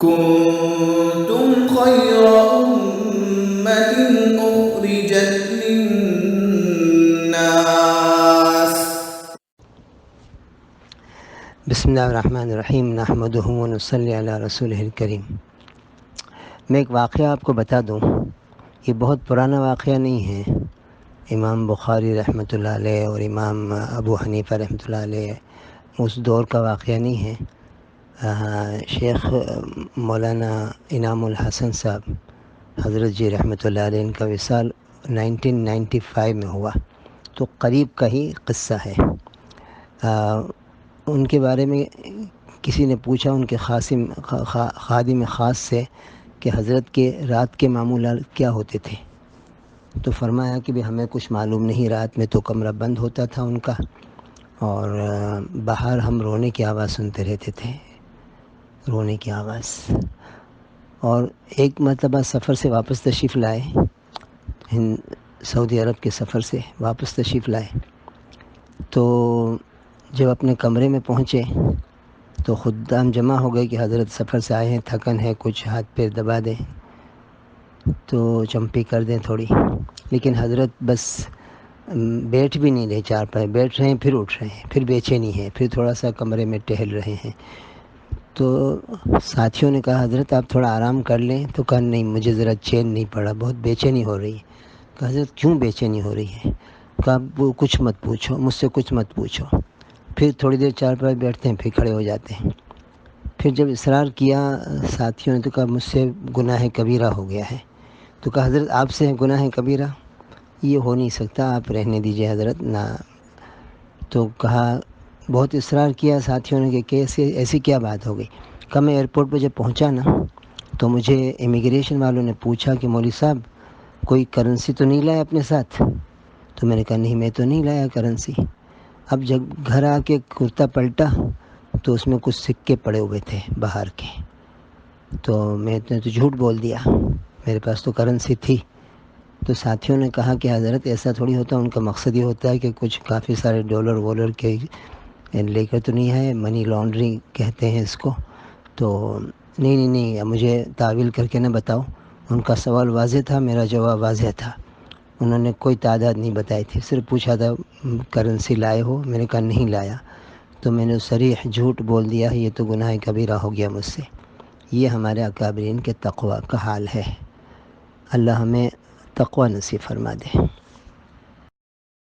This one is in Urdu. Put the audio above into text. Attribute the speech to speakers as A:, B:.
A: كنتم خير أمة أخرجت للناس.
B: بسم اللہ الرحمن الرحیم نحمدہ و نصلی علی رسولہ الکریم۔ میں ایک واقعہ آپ کو بتا دوں، یہ بہت پرانا واقعہ نہیں ہے، امام بخاری رحمۃ اللہ علیہ اور امام ابو حنیفہ رحمۃ اللہ علیہ اس دور کا واقعہ نہیں ہے۔ شیخ مولانا انعام الحسن صاحب حضرت جی رحمۃ اللہ علیہ ان کا وصال 1995 میں ہوا، تو قریب کا ہی قصہ ہے۔ ان کے بارے میں کسی نے پوچھا ان کے خادم خاص سے کہ حضرت کے رات کے معمولات کیا ہوتے تھے، تو فرمایا کہ بھی ہمیں کچھ معلوم نہیں، رات میں تو کمرہ بند ہوتا تھا ان کا، اور باہر ہم رونے کی آواز سنتے رہتے تھے، رونے کی آواز۔ اور ایک مرتبہ سفر سے واپس تشریف لائے، سعودی عرب کے سفر سے واپس تشریف لائے، تو جب اپنے کمرے میں پہنچے تو خدام جمع ہو گئے کہ حضرت سفر سے آئے ہیں، تھکن ہے، کچھ ہاتھ پیر دبا دیں تو چمپی کر دیں تھوڑی، لیکن حضرت بس بیٹھ بھی نہیں رہے، چار پائے بیٹھ رہے ہیں، پھر اٹھ رہے ہیں، پھر بیچینی ہے، پھر تھوڑا سا کمرے میں ٹہل رہے ہیں۔ تو ساتھیوں نے کہا حضرت آپ تھوڑا آرام کر لیں، تو کہا نہیں مجھے ذرا چین نہیں پڑا، بہت بے چینی ہو رہی ہے۔ کہا حضرت کیوں بے چینی ہو رہی ہے؟ کہا وہ کچھ مت پوچھو، مجھ سے کچھ مت پوچھو۔ پھر تھوڑی دیر چار پائے بیٹھتے ہیں، پھر کھڑے ہو جاتے ہیں۔ پھر جب اصرار کیا ساتھیوں نے تو کہا مجھ سے گناہ کبیرہ ہو گیا ہے۔ تو کہا حضرت آپ سے گناہ کبیرہ یہ ہو نہیں سکتا، آپ رہنے دیجئے حضرت نہ۔ تو کہا بہت اصرار کیا ساتھیوں نے کہ ایسی کیا بات ہو گئی؟ کہا میں ایئرپورٹ پہ جب پہنچا نا تو مجھے امیگریشن والوں نے پوچھا کہ مولوی صاحب کوئی کرنسی تو نہیں لائے اپنے ساتھ؟ تو میں نے کہا نہیں میں تو نہیں لایا کرنسی۔ اب جب گھر آ کے کرتا پلٹا تو اس میں کچھ سکے پڑے ہوئے تھے باہر کے، تو میں نے تو جھوٹ بول دیا، میرے پاس تو کرنسی تھی۔ تو ساتھیوں نے کہا کہ حضرت ایسا تھوڑی ہوتا، ان کا مقصد یہ ہوتا ہے کہ کچھ کافی سارے ڈالر وولر کے لے کر تو نہیں ہے، منی لانڈرنگ کہتے ہیں اس کو۔ تو نہیں اب مجھے تعویل کر کے نہ بتاؤ۔ ان کا سوال واضح تھا، میرا جواب واضح تھا، انہوں نے کوئی تعداد نہیں بتائی تھی، صرف پوچھا تھا کرنسی لائے ہو؟ میں نے کہا نہیں لایا، تو میں نے صریح جھوٹ بول دیا، یہ تو گناہ کبیرہ ہو گیا مجھ سے۔ یہ ہمارے اکابرین کے تقوی کا حال ہے۔ اللہ ہمیں تقوی نصیب فرما دے۔